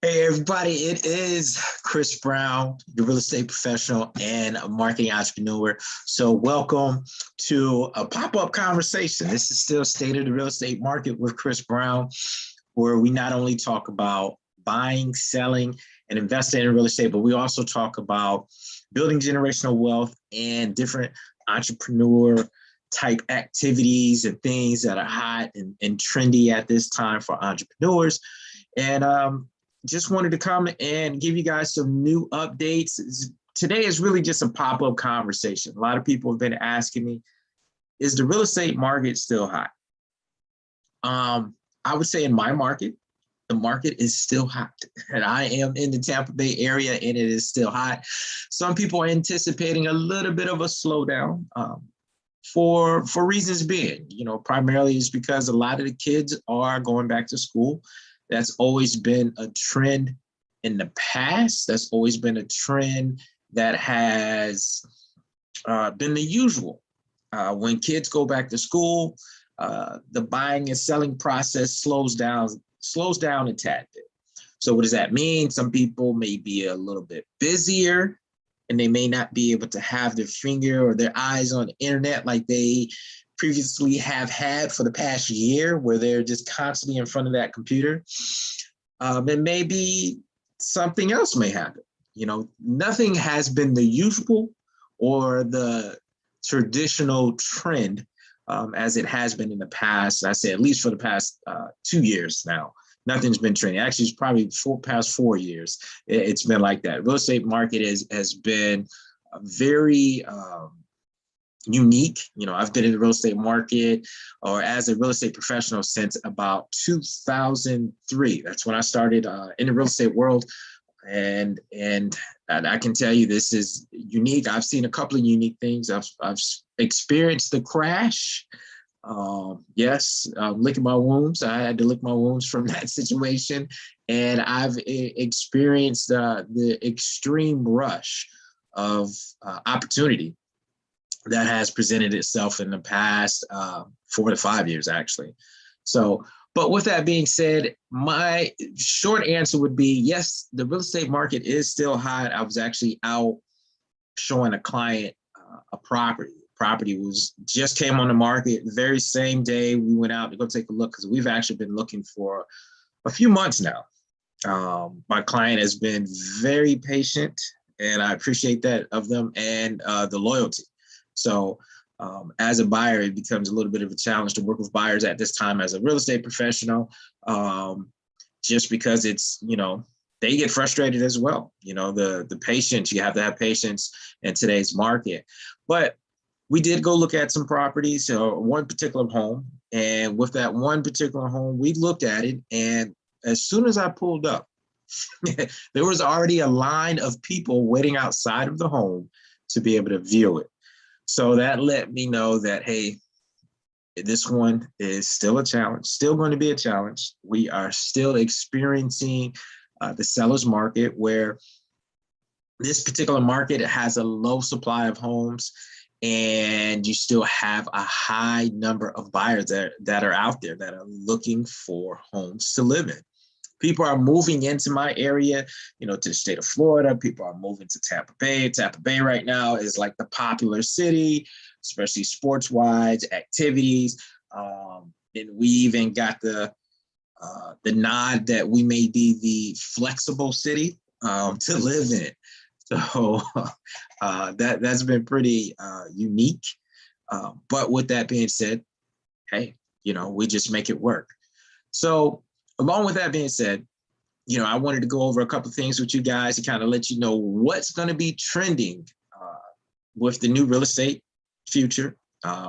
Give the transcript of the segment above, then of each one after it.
Hey everybody, it is Chris Brown, the real estate professional and marketing entrepreneur. So welcome to a pop-up conversation. This is still State of the Real Estate Market with Chris Brown, where we not only talk about buying, selling, and investing in real estate, but we also talk about building generational wealth and different entrepreneur type activities and things that are hot and trendy at this time for entrepreneurs. And just wanted to come and give you guys some new updates. Today is really just a pop-up conversation. A lot of people have been asking me, is the real estate market still hot? I would say in my market, the market is still hot. And I am in the Tampa Bay area and it is still hot. Some people are anticipating a little bit of a slowdown for reasons being, primarily is because a lot of the kids are going back to school. That's always been a trend in the past. That's always been a trend that has been the usual. When kids go back to school, the buying and selling process slows down a tad bit. So what does that mean? Some people may be a little bit busier and they may not be able to have their finger or their eyes on the internet like they previously have had for the past year, where they're just constantly in front of that computer. And maybe something else may happen. Nothing has been the usual or the traditional trend as it has been in the past. I say at least for the past 2 years now. Nothing's been trending. Actually, it's probably past 4 years. It's been like that. Real estate market has been very unique. I've been in the real estate market or as a real estate professional since about 2003. That's when I started in the real estate world. And I can tell you this is unique. I've seen a couple of unique things. I've experienced the crash. Yes, licking my wounds. I had to lick my wounds from that situation. And I've experienced the extreme rush of opportunity that has presented itself in the past 4 to 5 years, actually. So, but with that being said, my short answer would be yes, the real estate market is still hot. I was actually out showing a client a property. Property just came on the market the very same day we went out to go take a look, because we've actually been looking for a few months now. My client has been very patient, and I appreciate that of them and the loyalty. So as a buyer, it becomes a little bit of a challenge to work with buyers at this time as a real estate professional, just because it's, they get frustrated as well. The patience, you have to have patience in today's market. But we did go look at some properties, one particular home. And with that one particular home, we looked at it. And as soon as I pulled up, there was already a line of people waiting outside of the home to be able to view it. So that let me know that, hey, this one is still a challenge, still going to be a challenge. We are still experiencing the seller's market, where this particular market has a low supply of homes, and you still have a high number of buyers that are out there that are looking for homes to live in. People are moving into my area, to the state of Florida. People are moving to Tampa Bay. Tampa Bay right now is like the popular city, especially sports-wise, activities. And we even got the nod that we may be the flexible city to live in. So that's been pretty unique. But with that being said, hey, we just make it work. So along with that being said, I wanted to go over a couple of things with you guys to kind of let you know what's going to be trending with the new real estate future.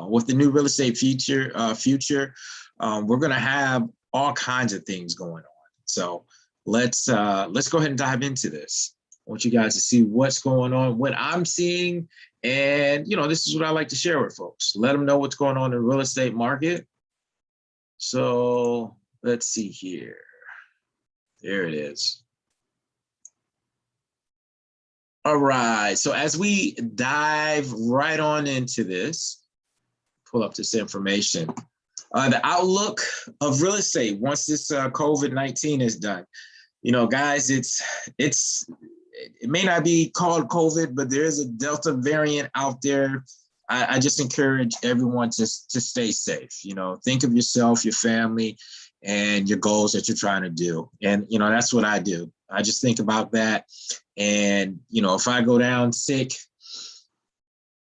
With the new real estate future, we're going to have all kinds of things going on. So let's go ahead and dive into this. I want you guys to see what's going on, what I'm seeing. And, this is what I like to share with folks. Let them know what's going on in the real estate market. So let's see here. There it is. All right. So as we dive right on into this, pull up this information. The outlook of real estate once this COVID-19 is done. Guys, it may not be called COVID, but there is a Delta variant out there. I just encourage everyone to stay safe. Think of yourself, your family, and your goals that you're trying to do. And, that's what I do. I just think about that. And, if I go down sick,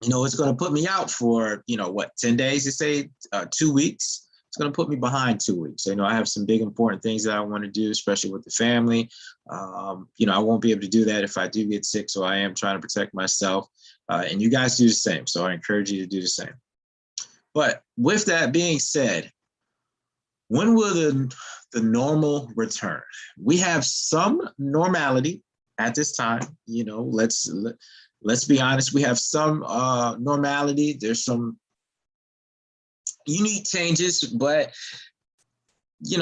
it's going to put me out for, 10 days, to say 2 weeks. It's going to put me behind 2 weeks. I have some big important things that I want to do, especially with the family. I won't be able to do that if I do get sick. So I am trying to protect myself, and you guys do the same. So I encourage you to do the same. But with that being said, when will the normal return? We have some normality at this time. Let's be honest. We have some normality. There's some unique changes, but we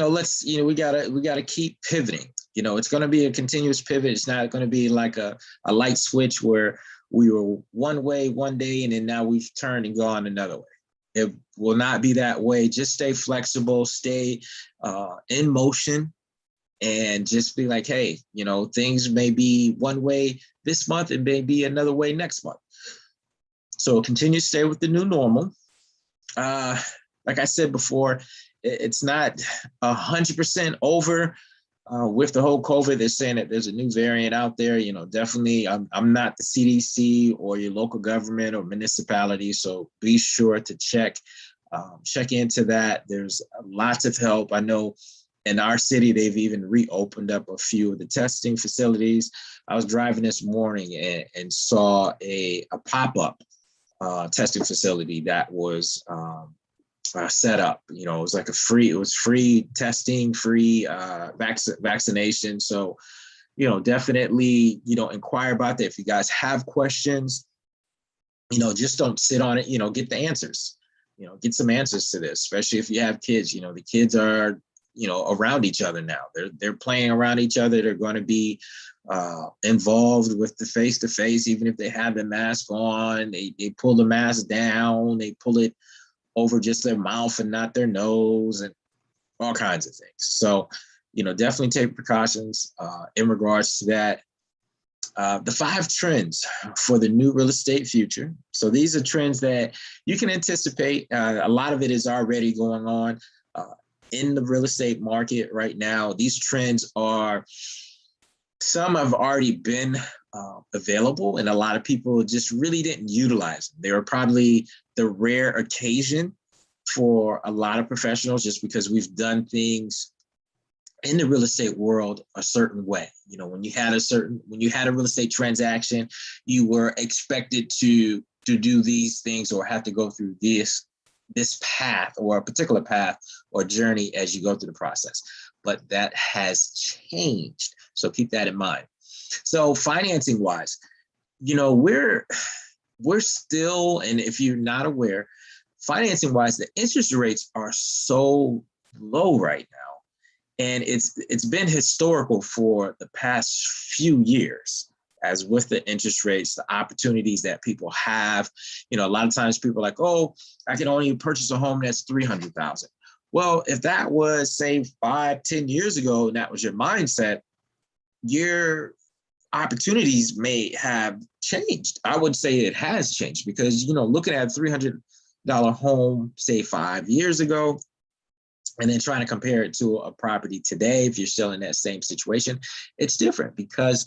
gotta keep pivoting. It's going to be a continuous pivot. It's not going to be like a light switch where we were one way one day and then now we've turned and gone another way. It will not be that way. Just stay flexible, stay in motion, and just be like, hey, things may be one way this month and may be another way next month. So continue to stay with the new normal. Like I said before, it's not 100% over with the whole COVID. They're saying that there's a new variant out there. Definitely, I'm not the CDC or your local government or municipality, so be sure to check into that. There's lots of help. I know in our city, they've even reopened up a few of the testing facilities. I was driving this morning and saw a pop-up testing facility that was set up. It was like free testing, free vaccination. So, definitely, inquire about that. If you guys have questions, just don't sit on it, get the answers, get some answers to this, especially if you have kids. The kids are, around each other now. They're playing around each other. They're going to be involved with the face-to-face, even if they have the mask on. They pull the mask down, they pull it over just their mouth and not their nose, and all kinds of things. So, definitely take precautions in regards to that. The 5 trends for the new real estate future. So these are trends that you can anticipate. A lot of it is already going on in the real estate market right now. These trends some have already been available, and a lot of people just really didn't utilize them. They were probably the rare occasion for a lot of professionals, just because we've done things in the real estate world a certain way. When you had a real estate transaction, you were expected to do these things or have to go through this path, or a particular path or journey as you go through the process. But that has changed. So keep that in mind. So financing wise, we're still, and if you're not aware, financing wise, the interest rates are so low right now. And it's been historical for the past few years, as with the interest rates, the opportunities that people have. A lot of times people are like, oh, I can only purchase a home that's $300,000. Well, if that was, say, 5-10 years ago, and that was your mindset, your opportunities may have changed. I would say it has changed, because, looking at a $300 home, say 5 years ago, and then trying to compare it to a property today, if you're still in that same situation, it's different, because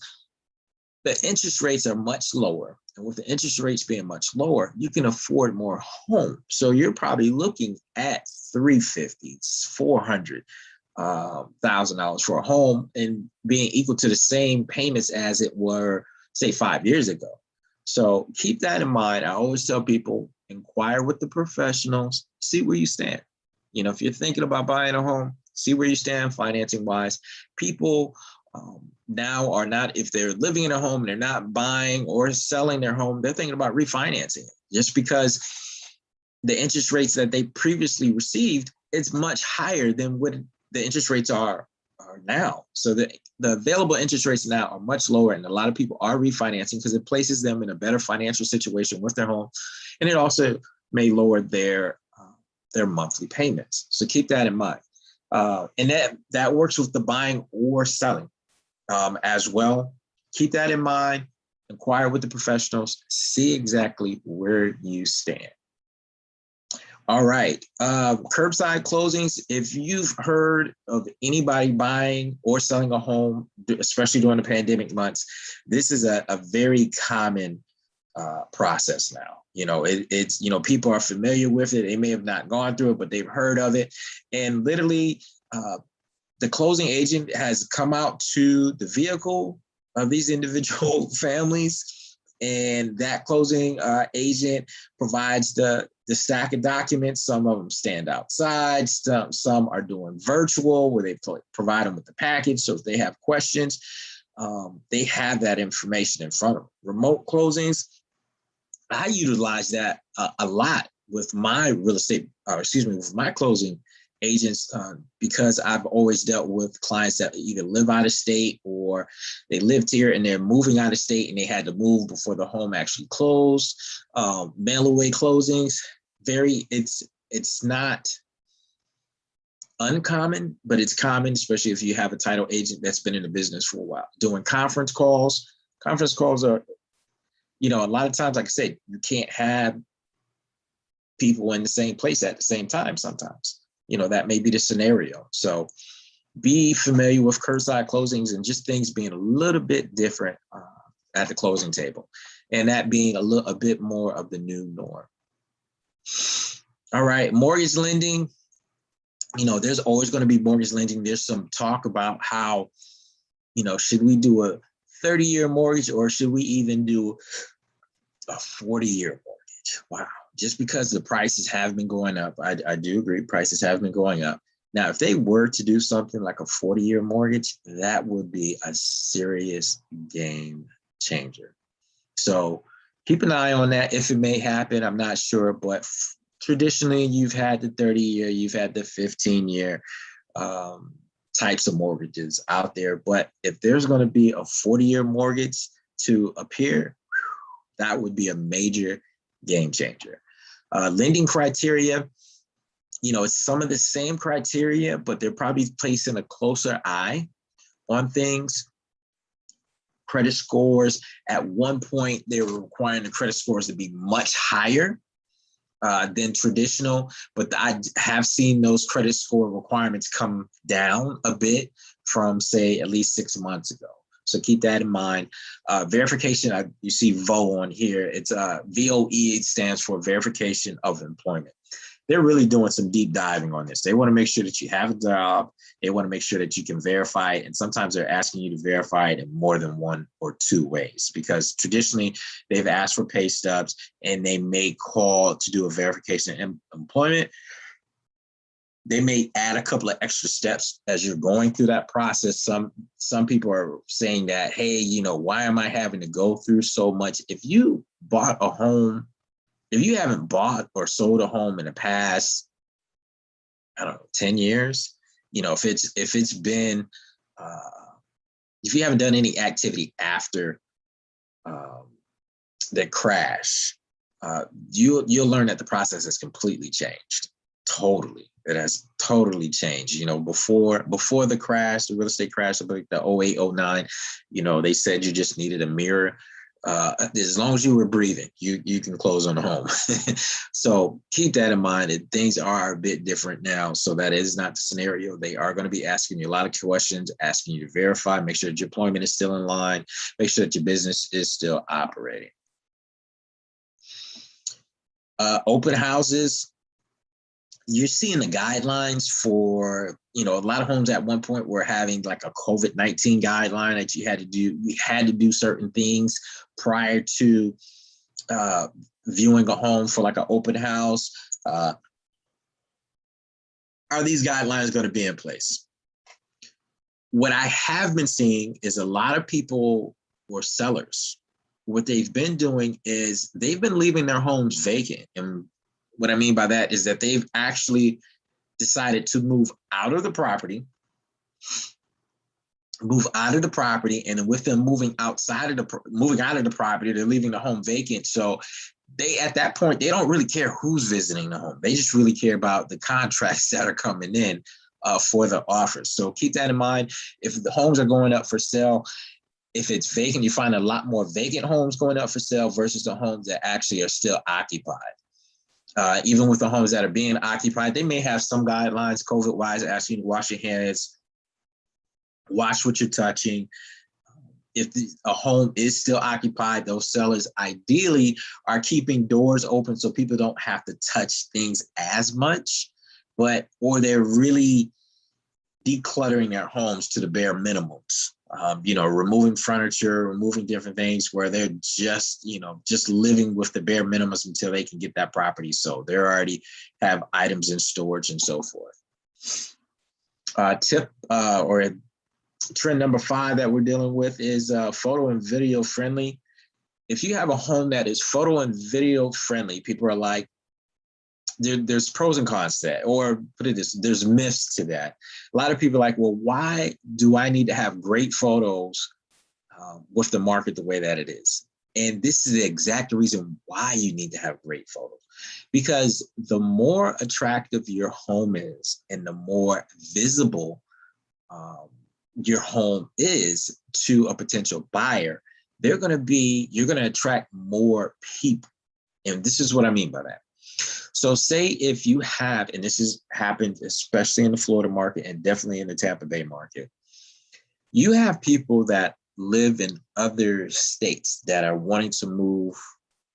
the interest rates are much lower. And with the interest rates being much lower, you can afford more homes. So you're probably looking at $350,000, $400,000 for a home, and being equal to the same payments as it were, say, 5 years ago. So keep that in mind. I always tell people, inquire with the professionals, see where you stand. If you're thinking about buying a home, see where you stand financing wise. People now are not, if they're living in a home and they're not buying or selling their home, they're thinking about refinancing it, just because the interest rates that they previously received, it's much higher than what the interest rates are now. So the available interest rates now are much lower, and a lot of people are refinancing because it places them in a better financial situation with their home, and it also may lower their monthly payments. So keep that in mind, and that works with the buying or selling as well. Keep that in mind. Inquire with the professionals. See exactly where you stand. All right. Curbside closings. If you've heard of anybody buying or selling a home, especially during the pandemic months, this is a very common process now. It's people are familiar with it. They may have not gone through it, but they've heard of it. And literally, the closing agent has come out to the vehicle of these individual families, and that closing agent provides the stack of documents. Some of them stand outside. Some are doing virtual, where they provide them with the package. So if they have questions, they have that information in front of them. Remote closings, I utilize that a lot with my with my closing agents, because I've always dealt with clients that either live out of state or they lived here and they're moving out of state and they had to move before the home actually closed. Mail away closings, it's not uncommon, but it's common, especially if you have a title agent that's been in the business for a while. Doing conference calls. Conference calls are, a lot of times, like I said, you can't have people in the same place at the same time sometimes. That may be the scenario. So be familiar with curbside closings and just things being a little bit different at the closing table, and that being a bit more of the new norm. All right, mortgage lending. There's always going to be mortgage lending. There's some talk about how, should we do a 30-year mortgage, or should we even do a 40-year mortgage? Wow. Just because the prices have been going up, I do agree, prices have been going up. Now, if they were to do something like a 40-year mortgage, that would be a serious game changer. So keep an eye on that. If it may happen, I'm not sure, but traditionally you've had the 30-year, you've had the 15-year types of mortgages out there. But if there's going to be a 40-year mortgage to appear, that would be a major game changer. Lending criteria, it's some of the same criteria, but they're probably placing a closer eye on things. Credit scores, at one point, they were requiring the credit scores to be much higher than traditional, but I have seen those credit score requirements come down a bit from, say, at least 6 months ago. So keep that in mind. Verification, you see VO on here. It's VOE, it stands for Verification of Employment. They're really doing some deep diving on this. They want to make sure that you have a job. They want to make sure that you can verify it. And sometimes they're asking you to verify it in more than one or two ways, because traditionally they've asked for pay stubs and they may call to do a verification of employment. They may add a couple of extra steps as you're going through that process. Some people are saying that, hey, why am I having to go through so much? If you bought a home, if you haven't bought or sold a home in the past, 10 years, if it's been, if you haven't done any activity after the crash, you'll learn that the process has completely changed. Totally. It has totally changed. Before the crash, the real estate crash, like the 08, 09, they said you just needed a mirror. As long as you were breathing, you can close on a home. So keep that in mind. That things are a bit different now. So that is not the scenario. They are going to be asking you a lot of questions, asking you to verify, make sure that your employment is still in line, make sure that your business is still operating. Open houses. You're seeing the guidelines for, a lot of homes at one point were having like a COVID-19 guideline that you had to do certain things prior to viewing a home for like an open house. Are these guidelines going to be in place? What I have been seeing is a lot of people or sellers, what they've been doing is they've been leaving their homes vacant. And what I mean by that is that they've actually decided to move out of the property, and with them moving out of the property, they're leaving the home vacant. So they, at that point, they don't really care who's visiting the home. They just really care about the contracts that are coming in for the offers. So keep that in mind. If the homes are going up for sale, if it's vacant, you find a lot more vacant homes going up for sale versus the homes that actually are still occupied. Even with the homes that are being occupied, they may have some guidelines COVID-wise asking you to wash your hands, watch what you're touching. If a home is still occupied, those sellers ideally are keeping doors open so people don't have to touch things as much, or they're really decluttering their homes to the bare minimums. Removing furniture, removing different things where they're just living with the bare minimums until they can get that property sold. They already have items in storage and so forth. Trend number 5 that we're dealing with is photo and video friendly. If you have a home that is photo and video friendly, people are like, there's pros and cons to that, or put it this, there's myths to that. A lot of people are like, well, why do I need to have great photos with the market the way that it is? And this is the exact reason why you need to have great photos, because the more attractive your home is and the more visible your home is to a potential buyer, you're going to attract more people. And this is what I mean by that. So say if you have, and this has happened especially in the Florida market and definitely in the Tampa Bay market, you have people that live in other states that are wanting to move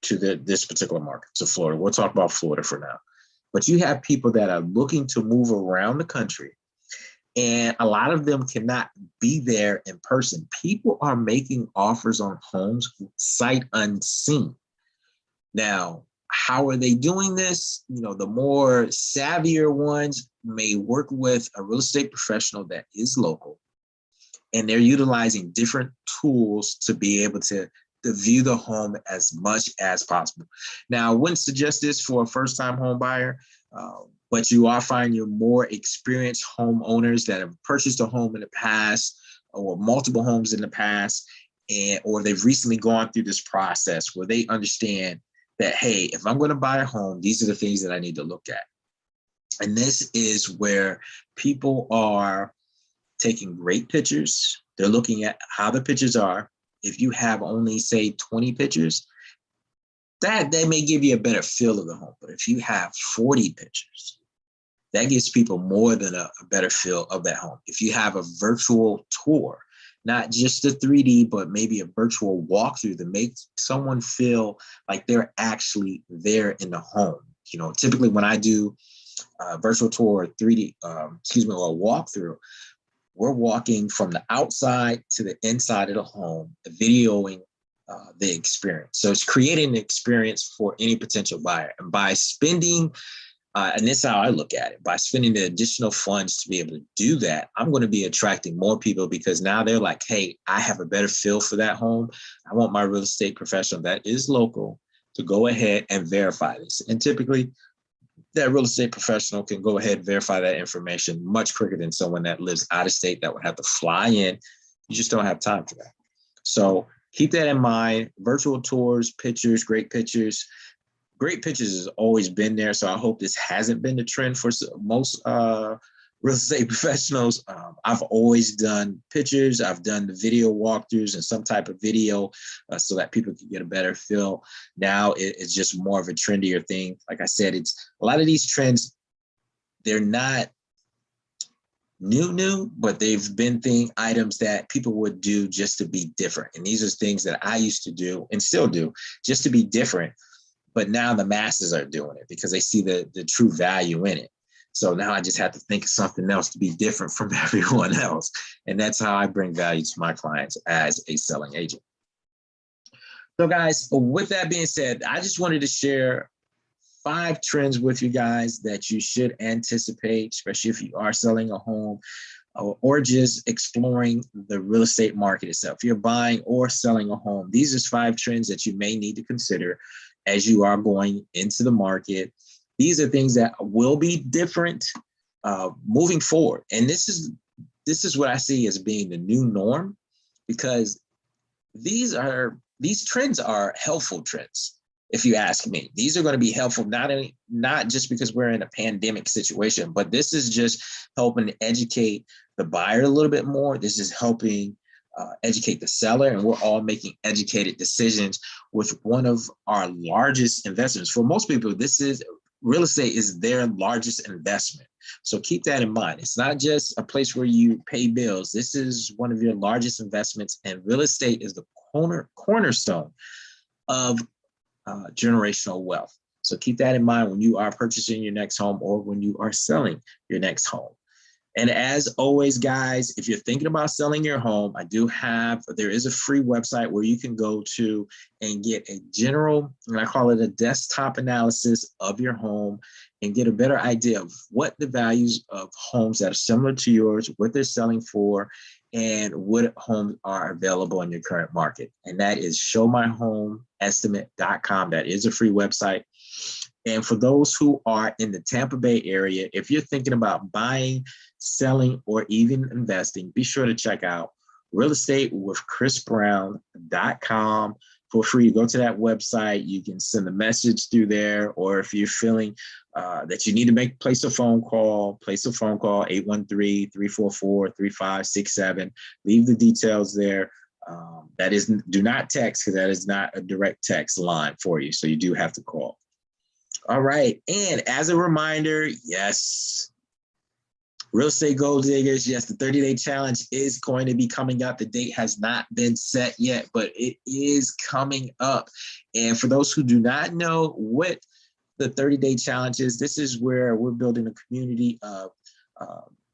to this particular market, to Florida. We'll talk about Florida for now. But you have people that are looking to move around the country, and a lot of them cannot be there in person. People are making offers on homes sight unseen. Now, how are they doing this? The more savvier ones may work with a real estate professional that is local, and they're utilizing different tools to be able to view the home as much as possible. Now, I wouldn't suggest this for a first-time home buyer, but you are finding your more experienced homeowners that have purchased a home in the past or multiple homes in the past, or they've recently gone through this process where they understand that, hey, if I'm going to buy a home, these are the things that I need to look at. And this is where people are taking great pictures. They're looking at how the pictures are. If you have only, say, 20 pictures, that may give you a better feel of the home. But if you have 40 pictures, that gives people more than a better feel of that home. If you have a virtual tour, not just a 3D, but maybe a virtual walkthrough to make someone feel like they're actually there in the home. Typically when I do a virtual tour, 3D, or a walkthrough, we're walking from the outside to the inside of the home, videoing the experience. So it's creating an experience for any potential buyer. And by spending, and this is how I look at it, by spending the additional funds to be able to do that, I'm going to be attracting more people, because now they're like, hey, I have a better feel for that home. I want my real estate professional that is local to go ahead and verify this. And typically, that real estate professional can go ahead and verify that information much quicker than someone that lives out of state that would have to fly in. You just don't have time for that. So keep that in mind. Virtual tours, pictures, great pictures. Great pictures has always been there. So I hope this hasn't been the trend for most real estate professionals. I've always done pictures. I've done the video walkthroughs and some type of video so that people can get a better feel. Now it's just more of a trendier thing. Like I said, it's a lot of these trends, they're not new, but they've been items that people would do just to be different. And these are things that I used to do and still do just to be different. But now the masses are doing it because they see the true value in it. So now I just have to think of something else to be different from everyone else. And that's how I bring value to my clients as a selling agent. So guys, with that being said, I just wanted to share 5 trends with you guys that you should anticipate, especially if you are selling a home. or just exploring the real estate market itself. If you're buying or selling a home, these are 5 trends that you may need to consider as you are going into the market. These are things that will be different moving forward. And this is what I see as being the new norm, because these trends are helpful trends. If you ask me, these are going to be helpful, not just because we're in a pandemic situation, but this is just helping educate the buyer a little bit more. This is helping educate the seller, and we're all making educated decisions with one of our largest investments. For most people, real estate is their largest investment. So keep that in mind. It's not just a place where you pay bills. This is one of your largest investments, and real estate is the cornerstone of generational wealth. So keep that in mind when you are purchasing your next home or when you are selling your next home. And as always, guys, if you're thinking about selling your home, there is a free website where you can go to and get a general, and I call it a desktop analysis of your home, and get a better idea of what the values of homes that are similar to yours, what they're selling for, and what homes are available in your current market. And that is showmyhomeestimatecom. That is a free website. And for those who are in the Tampa Bay area, if you're thinking about buying, selling, or even investing, be sure to check out realestatewithchrisbrown.com for free. Go to that website. You can send a message through there, or if you're feeling that you need to place a phone call, 813-344-3567. Leave the details there. Do not text, because that is not a direct text line for you. So you do have to call. All right. And as a reminder, yes, real estate gold diggers, yes, the 30-day challenge is going to be coming up. The date has not been set yet, but it is coming up. And for those who do not know what the 30-day challenge is, this is where we're building a community of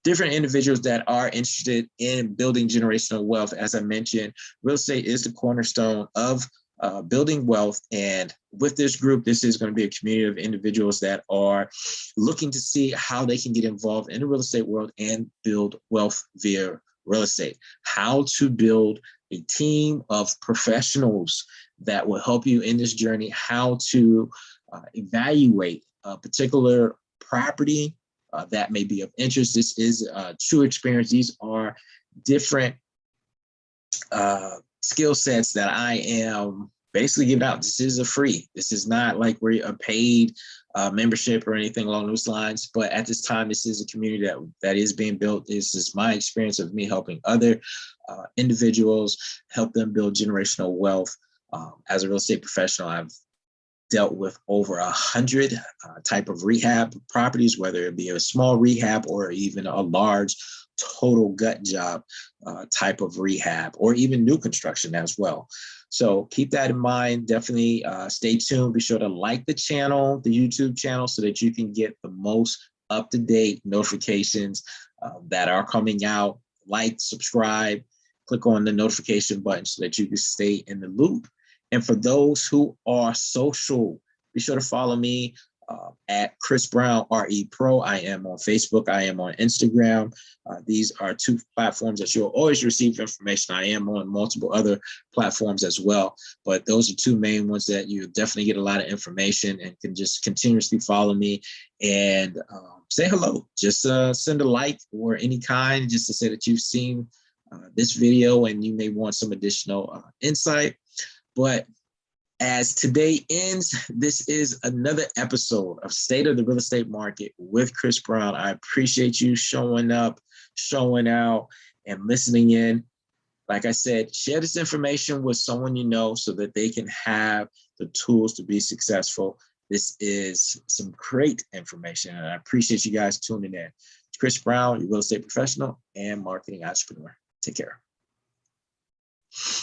different individuals that are interested in building generational wealth. As I mentioned, real estate is the cornerstone of building wealth. And with this group, this is going to be a community of individuals that are looking to see how they can get involved in the real estate world and build wealth via real estate. How to build a team of professionals that will help you in this journey, how to evaluate a particular property that may be of interest. This is a true experience. These are different skill sets that I am basically giving out. This is a free. This is not like we're a paid membership or anything along those lines. But at this time, this is a community that is being built. This is my experience of me helping other individuals, help them build generational wealth. As a real estate professional, I've dealt with over 100 type of rehab properties, whether it be a small rehab or even a large total gut job type of rehab, or even new construction as well. So keep that in mind. Definitely stay tuned. Be sure to like the channel, the YouTube channel, so that you can get the most up-to-date notifications that are coming out. Like, subscribe, click on the notification button so that you can stay in the loop. And for those who are social, be sure to follow me at Chris Brown RE Pro. I am on Facebook. I am on Instagram. These are 2 platforms that you'll always receive information. I am on multiple other platforms as well, but those are 2 main ones that you definitely get a lot of information, and can just continuously follow me and say hello. Just send a like or any kind, just to say that you've seen this video and you may want some additional insight. But as today ends, this is another episode of State of the Real Estate Market with Chris Brown. I appreciate you showing up, showing out, and listening in. Like I said, share this information with someone you know so that they can have the tools to be successful. This is some great information, and I appreciate you guys tuning in. It's Chris Brown, your real estate professional and marketing entrepreneur. Take care.